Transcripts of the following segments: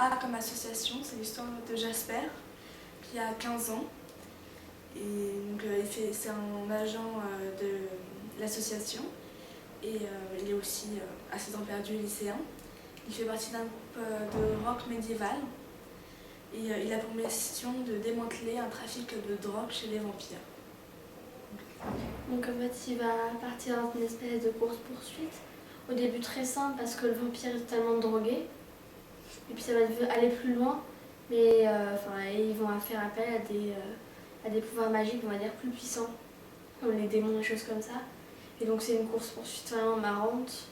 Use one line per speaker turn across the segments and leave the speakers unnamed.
A comme association, c'est l'histoire de Jasper, qui a 15 ans. Et donc, c'est un agent de l'association. Et il est aussi, à ses temps perdus, lycéen. Il fait partie d'un groupe de rock médiéval. Et il a pour mission de démanteler un trafic de drogue chez les vampires.
Donc en fait, il va partir dans une espèce de course-poursuite. Au début très simple parce que le vampire est totalement drogué. Et puis ça va aller plus loin. Mais ils vont faire appel à des pouvoirs magiques, on va dire, plus puissants. Comme les démons et choses comme ça. Et donc c'est une course-poursuite vraiment marrante.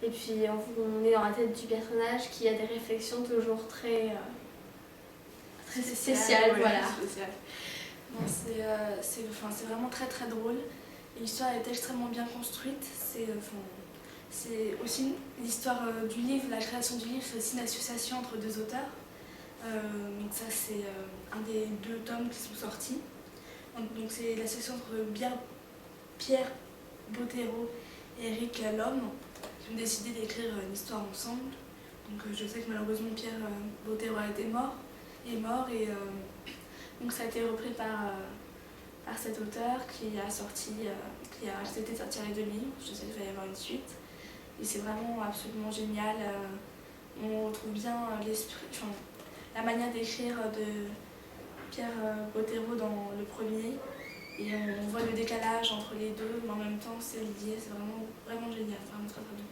Et puis on est dans la tête du personnage qui a des réflexions toujours très spéciales.
Ouais,
Voilà.
spécial. C'est vraiment très très drôle. Et l'histoire est extrêmement bien construite. C'est aussi l'histoire du livre, la création du livre, c'est aussi une association entre deux auteurs. Donc ça c'est un des 2 tomes qui sont sortis. Donc c'est l'association entre Pierre Bottero et Eric Lhomme qui ont décidé d'écrire une histoire ensemble. Donc je sais que malheureusement Pierre Bottero est mort et donc ça a été repris par cet auteur qui a accepté de sortir les 2 livres. Je sais qu'il va y avoir une suite. Et c'est vraiment absolument génial. On retrouve bien la manière d'écrire de Pierre Bottero dans le premier. Et on voit le décalage entre les deux, mais en même temps c'est lié. C'est vraiment, vraiment génial, vraiment très très bien.